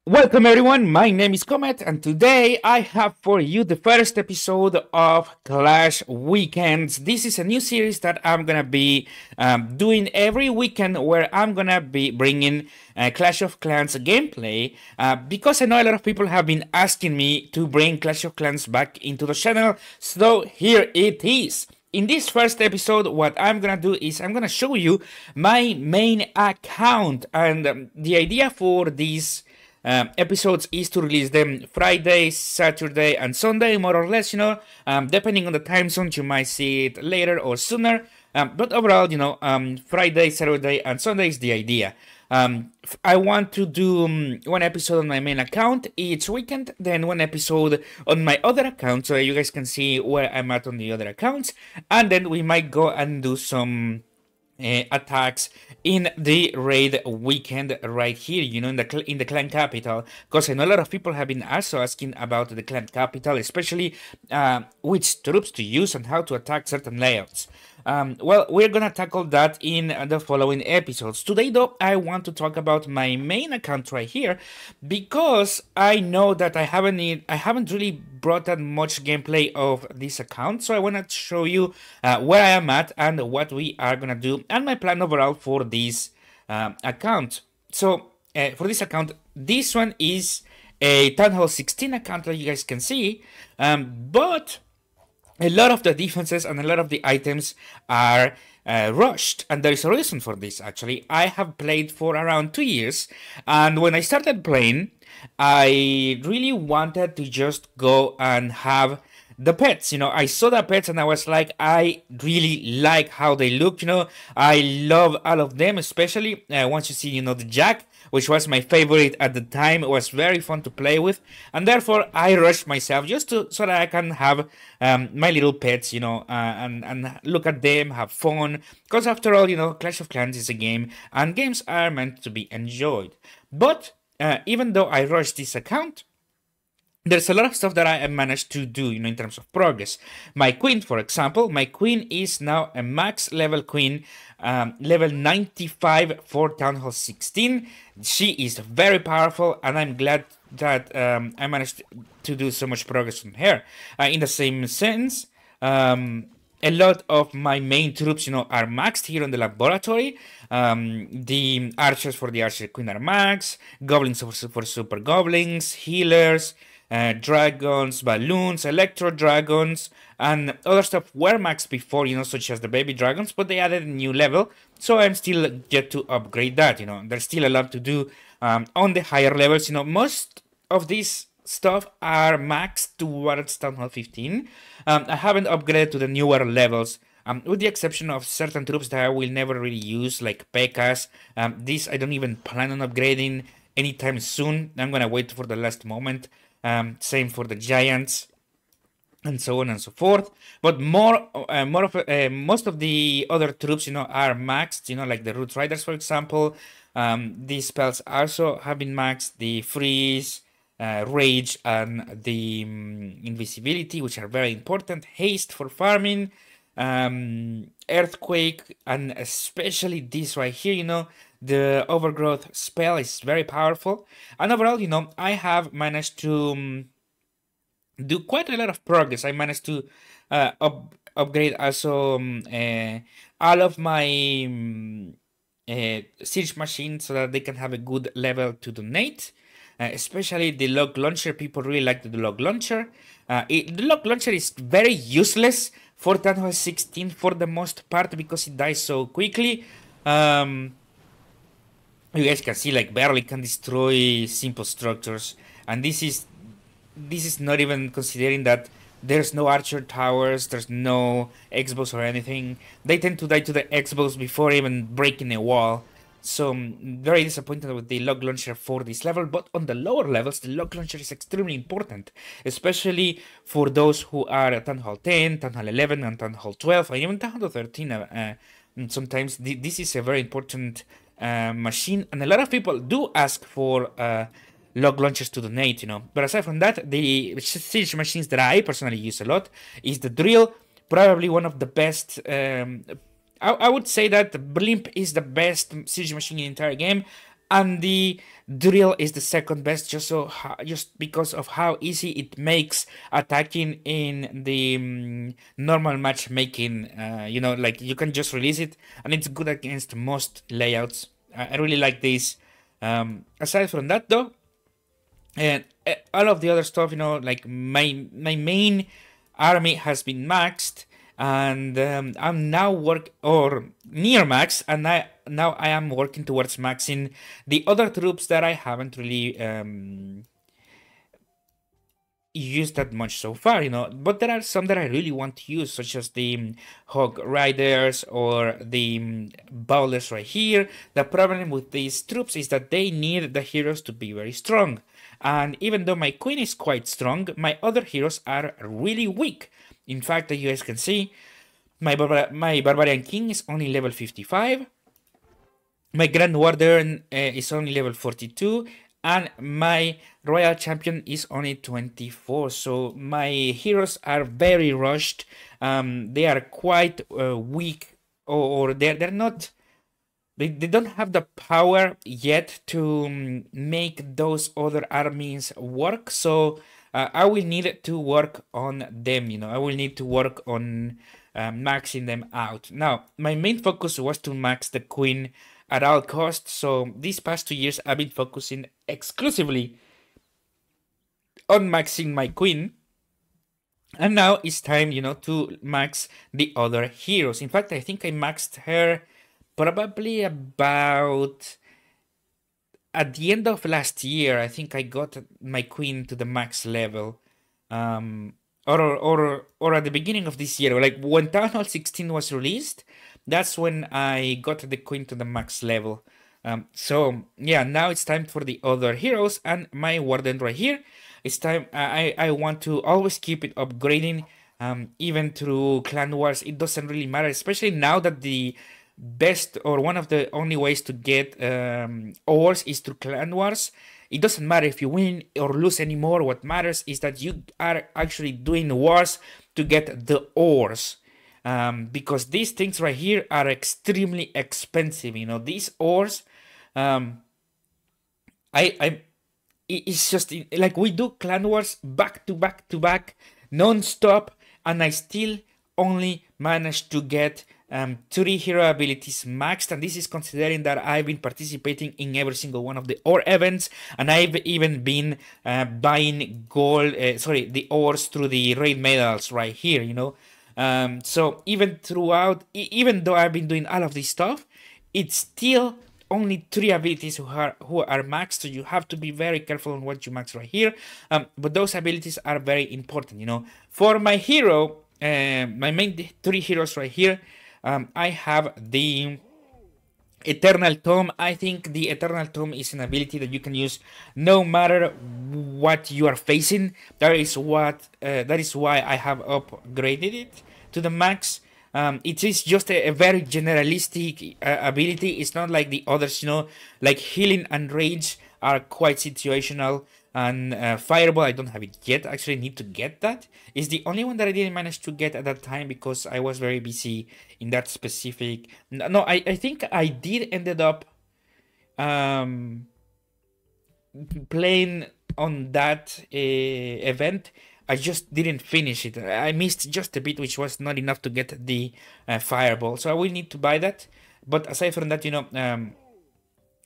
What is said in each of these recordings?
Welcome everyone, my name is Comet and today I have for you the first episode of Clash Weekends. This is a new series that I'm gonna be doing every weekend where I'm gonna be bringing Clash of Clans gameplay because I know a lot of people have been asking me to bring Clash of Clans back into the channel, so here it is. In this first episode, what I'm gonna do is I'm gonna show you my main account, and the idea for these episodes is to release them Friday, Saturday, and Sunday, more or less, depending on the time zones, you might see it later or sooner. But overall, Friday, Saturday, and Sunday is the idea. I want to do one episode on my main account each weekend, then one episode on my other account, so you guys can see where I'm at on the other accounts, and then we might go and do some attacks in the raid weekend right here, in the clan capital, because I know a lot of people have been also asking about the clan capital, especially which troops to use and how to attack certain layouts. Well, we're gonna tackle that in the following episodes. Today, though, I want to talk about my main account right here because I know that I haven't really brought that much gameplay of this account, so I want to show you where I am at and what we are gonna do and my plan overall for this account. So for this account, this one is a Town Hall 16 account, that you guys can see, but a lot of the defenses and a lot of the items are rushed, and there is a reason for this. Actually, I have played for around 2 years, and when I started playing, I really wanted to just go and have the pets. I saw the pets and I was like, I really like how they look. I love all of them, especially once you see, the Jack, which was my favorite at the time. It was very fun to play with, and therefore I rushed myself just so that I can have my little pets, and look at them, have fun. Because after all, Clash of Clans is a game, and games are meant to be enjoyed. But even though I rushed this account, there's a lot of stuff that I have managed to do, in terms of progress. My queen, for example, my queen is now a max level queen, level 95 for Town Hall 16. She is very powerful, and I'm glad that I managed to do so much progress from her. In the same sense, a lot of my main troops, are maxed here in the laboratory. The archers for the archer queen are maxed, goblins for super goblins, healers, dragons, balloons, electro dragons, and other stuff were maxed before, such as the baby dragons, but they added a new level, so I'm still yet to upgrade that. There's still a lot to do on the higher levels. Most of these stuff are maxed towards Town Hall 15. I haven't upgraded to the newer levels. With the exception of certain troops that I will never really use, like P.E.K.K.A.s. These I don't even plan on upgrading anytime soon. I'm gonna wait for the last moment. Same for the giants, and so on and so forth. But most of the other troops, are maxed. Like the Root Riders, for example. These spells also have been maxed. The freeze, rage, and the invisibility, which are very important. Haste for farming. Earthquake, and especially this right here, the overgrowth spell is very powerful. And overall, I have managed to do quite a lot of progress. I managed to upgrade also all of my siege machines so that they can have a good level to donate. Especially the log launcher. People really like the log launcher. The log launcher is very useless for Town Hall 16 for the most part because it dies so quickly. You guys can see, like, barely can destroy simple structures, and this is not even considering that there's no archer towers, there's no X-bows or anything. They tend to die to the X-bows before even breaking a wall. So I'm very disappointed with the log launcher for this level, but on the lower levels, the log launcher is extremely important, especially for those who are at Town Hall 10, Town Hall 11, and Town Hall 12, and even Town Hall 13. Sometimes this is a very important machine, and a lot of people do ask for log launchers to donate, But aside from that, the siege machines that I personally use a lot is the drill, probably one of the best. I would say that the Blimp is the best siege machine in the entire game. and the drill is the second best, just because of how easy it makes attacking in the normal matchmaking. Like you can just release it, and it's good against most layouts. I really like this. Aside from that, though, and all of the other stuff, like my main army has been maxed, and I'm now work or near max, and now I am working towards maxing the other troops that I haven't really used that much so far, but there are some that I really want to use, such as the Hog Riders or the Bowlers right here. The problem with these troops is that they need the heroes to be very strong, and even though my Queen is quite strong, my other heroes are really weak. In fact, as you guys can see, my Barbarian King is only level 55, my Grand Warden is only level 42, and my Royal Champion is only 24. So my heroes are very rushed. They are quite weak, or they're not. They don't have the power yet to make those other armies work. So I will need to work on them. I will need to work on maxing them out. Now, my main focus was to max the Queen at all costs. So these past 2 years, I've been focusing exclusively on maxing my Queen. And now it's time, to max the other heroes. In fact, I think I maxed her probably about at the end of last year. I think I got my Queen to the max level. Or at the beginning of this year, like when Town Hall 16 was released, that's when I got the Queen to the max level. So yeah, now it's time for the other heroes, and my Warden right here. It's time. I want to always keep it upgrading, even through Clan Wars. It doesn't really matter, especially now that the best or one of the only ways to get ores is through Clan Wars. It doesn't matter if you win or lose anymore. What matters is that you are actually doing wars to get the ores. Because these things right here are extremely expensive. These ores, it's just like we do Clan Wars back to back to back, non-stop, and I still only managed to get 3 hero abilities maxed, and this is considering that I've been participating in every single one of the ore events, and I've even been buying the ores through the raid medals right here, so even though I've been doing all of this stuff, it's still only 3 abilities who are maxed, so you have to be very careful on what you max right here. But those abilities are very important, For my hero, my main 3 heroes right here, I have the Eternal Tome. I think the Eternal Tome is an ability that you can use no matter what you are facing. That is why I have upgraded it to the max. It is just a very generalistic ability. It's not like the others, like Healing and Rage are quite situational. And Fireball, I don't have it yet. Actually, need to get that. It's the only one that I didn't manage to get at that time because I was very busy in that specific. No, I think I did ended up playing on that event. I just didn't finish it. I missed just a bit, which was not enough to get the Fireball. So I will need to buy that. But aside from that,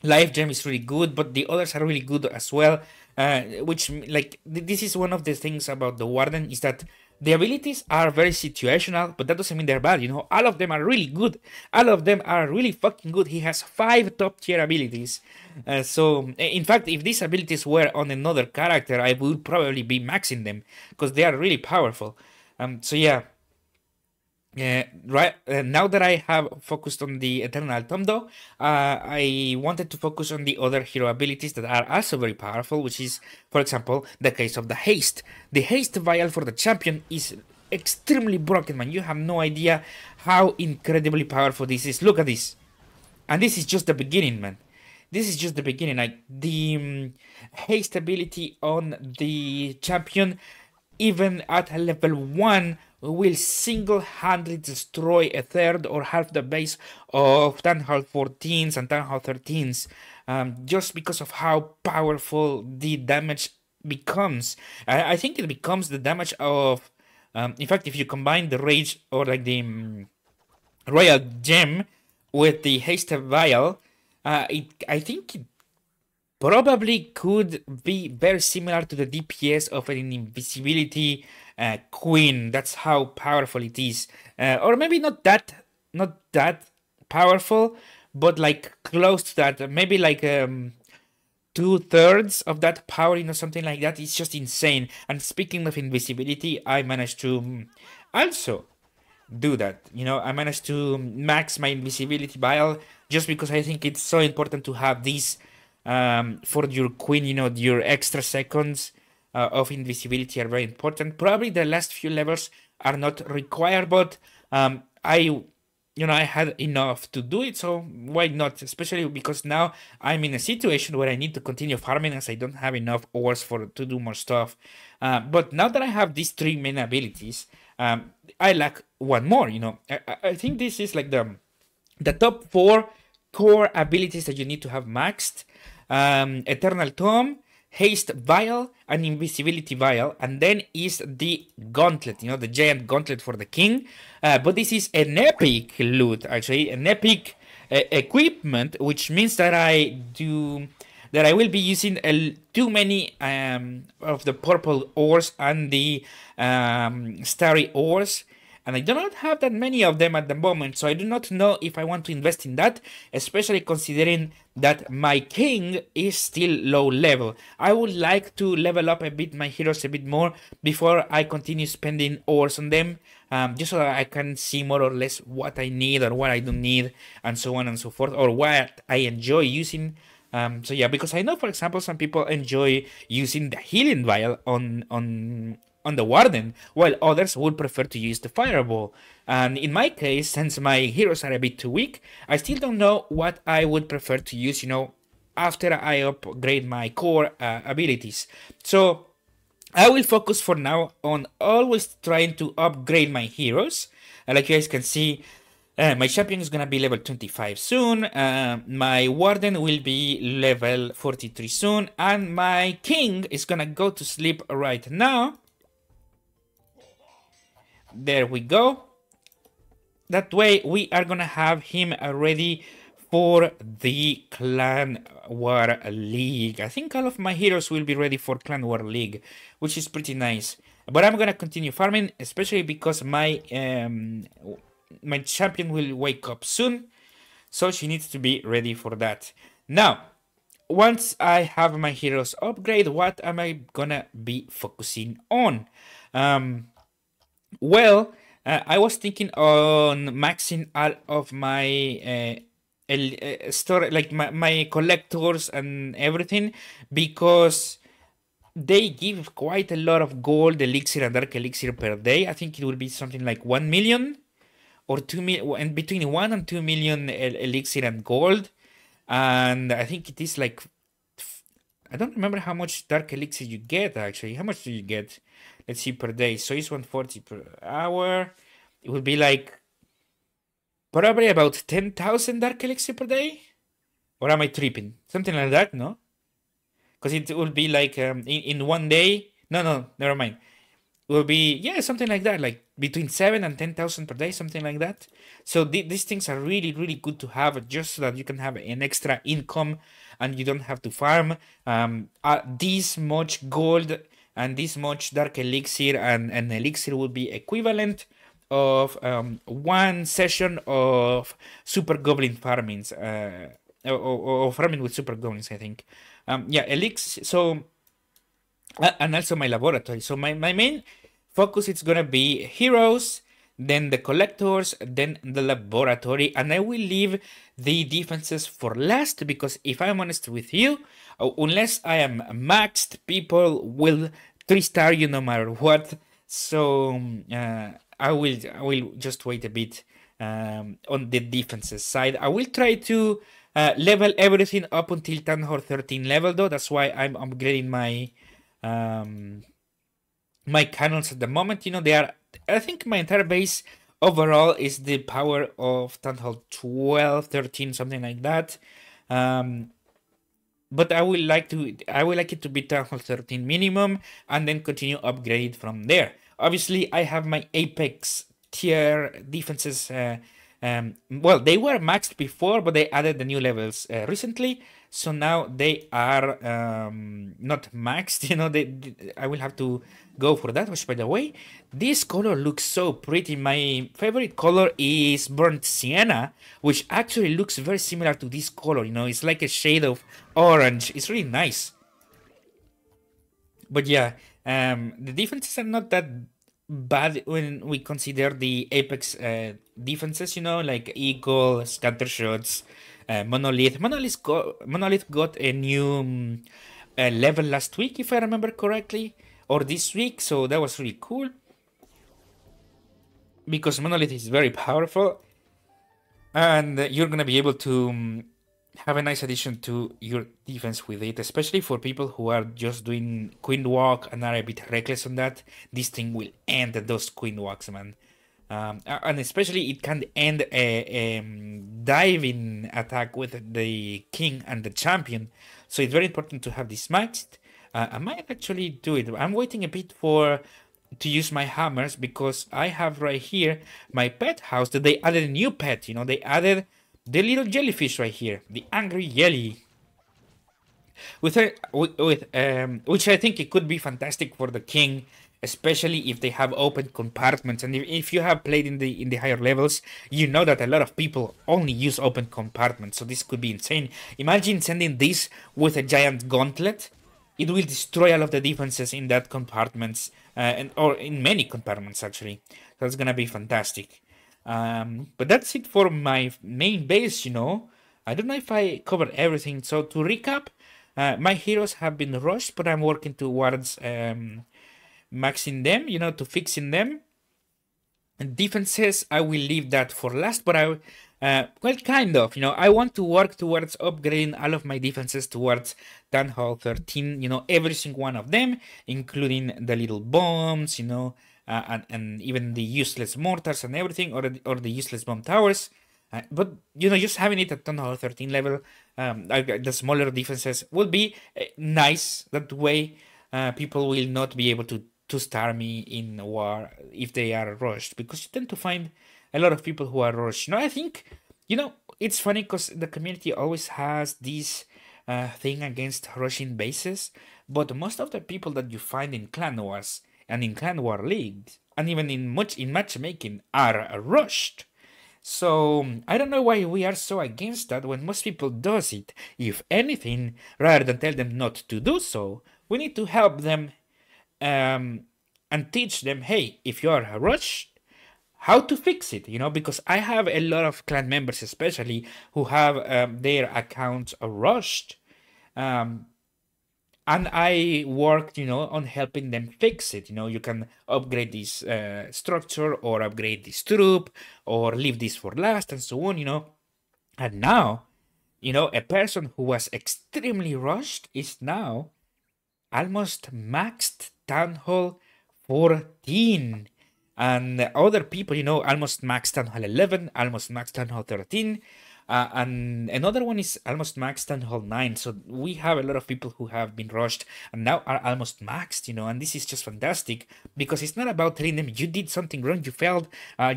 Life Gem is really good, but the others are really good as well. Which, like, this is one of the things about the Warden, is that the abilities are very situational, but that doesn't mean they're bad, All of them are really good. All of them are really fucking good. He has 5 top tier abilities. So, in fact, if these abilities were on another character, I would probably be maxing them, because they are really powerful. So yeah. Now that I have focused on the Eternal Tome, though, I wanted to focus on the other hero abilities that are also very powerful, which is, for example, the case of the Haste. The Haste Vial for the champion is extremely broken, man. You have no idea how incredibly powerful this is. Look at this. And this is just the beginning, man. This is just the beginning. Like, the Haste ability on the champion, even at level 1, will single-handedly destroy a third or half the base of Town Hall 14s and Town Hall 13s. just because of how powerful the damage becomes. I think it becomes the damage of, in fact, if you combine the rage or like the royal gem with the haste vial, I think it probably could be very similar to the DPS of an invisibility queen. That's how powerful it is, or maybe not that powerful, but like close to that. Maybe like 2/3 of that power, something like that. It's just insane. And speaking of invisibility, I managed to also do that. I managed to max my invisibility vial just because I think it's so important to have this for your queen. Your extra seconds of invisibility are very important. Probably the last few levels are not required, but I had enough to do it, so why not? Especially because now I'm in a situation where I need to continue farming as I don't have enough ores to do more stuff. But now that I have these three main abilities, I lack one more. I think this is like the top four core abilities that you need to have maxed: Eternal Tome, Haste Vial, and Invisibility Vial, and then is the Gauntlet, the giant gauntlet for the king. But this is an epic loot, actually, an epic equipment, which means that I will be using too many of the purple ores and the starry ores, and I do not have that many of them at the moment, so I do not know if I want to invest in that, especially considering that my king is still low level. I would like to level up a bit my heroes a bit more before I continue spending ores on them, just so that I can see more or less what I need or what I don't need, and so on and so forth, or what I enjoy using. So yeah, because I know, for example, some people enjoy using the healing vial on the Warden, while others would prefer to use the Fireball. And in my case, since my heroes are a bit too weak, I still don't know what I would prefer to use, after I upgrade my core abilities. So I will focus for now on always trying to upgrade my heroes. Like you guys can see, my champion is gonna be level 25 soon, my warden will be level 43 soon, and my king is gonna go to sleep right now. There we go. That way we are gonna have him ready for the Clan War League. I think all of my heroes will be ready for Clan War League, which is pretty nice. But I'm gonna continue farming, especially because my champion will wake up soon, so she needs to be ready for that. Now, once I have my heroes upgrade, what am I gonna be focusing on? Well, I was thinking on maxing all of my store, like my collectors and everything, because they give quite a lot of gold, elixir, and dark elixir per day. I think it will be something like 1 million or 2 million, and between 1 and 2 million elixir and gold. And I think it is like, I don't remember how much dark elixir you get actually. How much do you get? Let's see, per day. So it's 140 per hour. It would be like probably about 10,000 dark elixir per day. Or am I tripping? Something like that, no? Because it will be like in one day. No, never mind. It will be, yeah, something like that, like between 7 and 10,000 per day, something like that. So these things are really, really good to have, just so that you can have an extra income and you don't have to farm. This much gold and this much dark elixir and elixir will be equivalent of one session of super goblin farmings, or farming with super goblins, I think. Yeah, elixir. So and also my laboratory. So my main focus is gonna be heroes, then the collectors, then the laboratory, and I will leave the defenses for last, because if I'm honest with you, unless I am maxed, people will 3-star you no matter what. So I will just wait a bit on the defenses side. I will try to level everything up until Tanhor 13 level though. That's why I'm upgrading my my cannons at the moment. They are, I think my entire base overall is the power of Town Hall 12, 13, something like that. But I would like it to be Town Hall 13 minimum, and then continue upgrade from there. Obviously, I have my Apex tier defenses. Well, they were maxed before, but they added the new levels recently, so now they are not maxed. I will have to go for that. Which, by the way, this color looks so pretty. My favorite color is burnt sienna, which actually looks very similar to this color. It's like a shade of orange. It's really nice. But yeah, the defenses are not that bad when we consider the Apex defenses, like Eagle, Scatter Shots, Monolith. Monolith got a new level last week, if I remember correctly, or this week, so that was really cool. Because Monolith is very powerful, and you're gonna be able to have a nice addition to your defense with it, especially for people who are just doing queen walk and are a bit reckless on that. This thing will end those queen walks, man. And especially it can end a diving attack with the king and the champion. So it's very important to have this maxed. I might actually do it. I'm waiting a bit to use my hammers, because I have right here my pet house that they added a new pet. They added the little jellyfish right here, the angry jelly, with which I think it could be fantastic for the king, especially if they have open compartments. And if you have played in the higher levels, you know that a lot of people only use open compartments. So this could be insane. Imagine sending this with a giant gauntlet. It will destroy all of the defenses in that compartments, or in many compartments actually. So it's gonna be fantastic. But that's it for my main base. I don't know if I covered everything. So to recap, my heroes have been rushed, but I'm working towards maxing them, to fixing them. And defenses, I will leave that for last, but well, kind of, I want to work towards upgrading all of my defenses towards Town Hall 13, every single one of them, including the little bombs, and even the useless mortars and everything, or the useless bomb towers. But, just having it at Town Hall 13 level, the smaller defenses will be nice. That way, people will not be able to star me in war if they are rushed, because you tend to find a lot of people who are rushed. I think, it's funny because the community always has this thing against rushing bases, but most of the people that you find in clan wars and in clan war leagues and even in matchmaking are rushed. So I don't know why we are so against that when most people does it. If anything, rather than tell them not to do so, we need to help them and teach them, hey, if you are rushed, how to fix it, because I have a lot of clan members, especially, who have their accounts rushed. And I worked, on helping them fix it. You can upgrade this structure, or upgrade this troop, or leave this for last, and so on, And now, a person who was extremely rushed is now almost maxed Town Hall 14. And other people, almost maxed Town Hall 11, almost maxed Town Hall 13. And another one is almost maxed Town Hall 9. So we have a lot of people who have been rushed and now are almost maxed, and this is just fantastic, because it's not about telling them you did something wrong, you failed,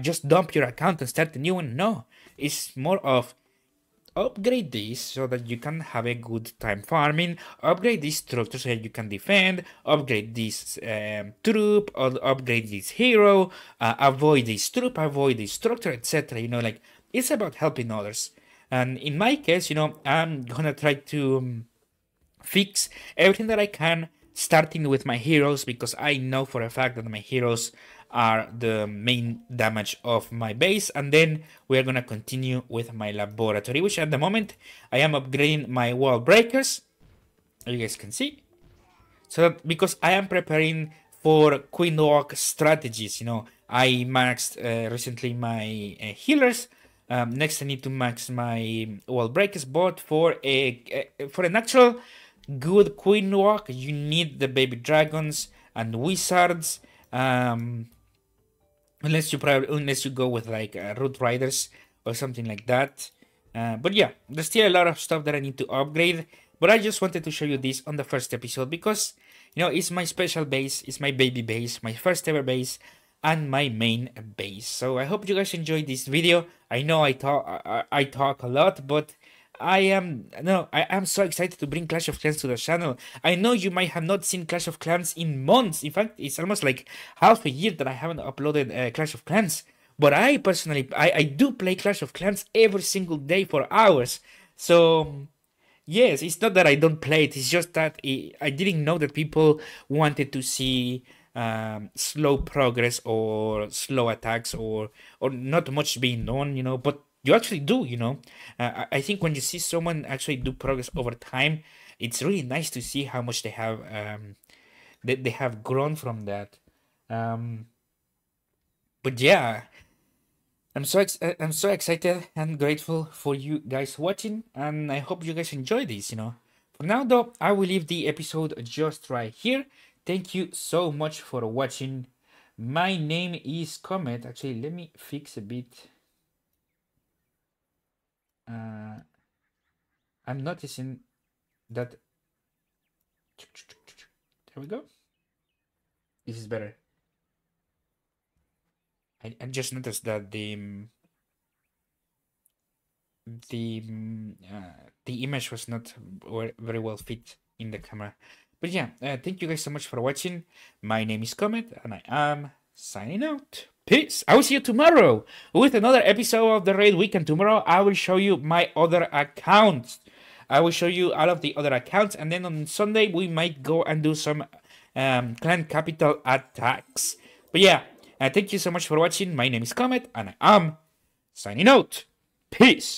just dump your account and start a new one. No, it's more of upgrade this so that you can have a good time farming, upgrade this structure so that you can defend, upgrade this troop, or upgrade this hero, avoid this troop, avoid this structure, etc. Like, it's about helping others. And in my case, I'm gonna try to fix everything that I can, starting with my heroes, because I know for a fact that my heroes are the main damage of my base. And then we are gonna continue with my laboratory, which at the moment I am upgrading my wall breakers, as you guys can see. So that, because I am preparing for queen walk strategies, I maxed recently my healers. Next I need to max my wall breakers, but for an actual good queen walk, you need the baby dragons and wizards. Unless you go with like root riders or something like that. But yeah, there's still a lot of stuff that I need to upgrade. But I just wanted to show you this on the first episode because, it's my special base, it's my baby base, my first ever base, and my main base. So I hope you guys enjoyed this video. I know I talk a lot, but I am so excited to bring Clash of Clans to the channel. I know you might have not seen Clash of Clans in months. In fact, it's almost like half a year that I haven't uploaded Clash of Clans. But I personally, I do play Clash of Clans every single day for hours. So yes, it's not that I don't play it. It's just that I didn't know that people wanted to see slow progress or slow attacks or not much being done, But you actually do. I think when you see someone actually do progress over time, it's really nice to see how much they have they have grown from that. Um, but yeah, I'm so excited and grateful for you guys watching, and I hope you guys enjoy this. For now, though, I will leave the episode just right here. Thank you so much for watching. My name is Comet. Actually, let me fix a bit. I'm noticing that. There we go. This is better. I just noticed that the image was not very well fit in the camera. But yeah, thank you guys so much for watching. My name is Comet, and I am signing out. Peace. I will see you tomorrow with another episode of the Raid Weekend. Tomorrow, I will show you my other accounts. I will show you all of the other accounts, and then on Sunday, we might go and do some clan capital attacks. But yeah, thank you so much for watching. My name is Comet, and I am signing out. Peace.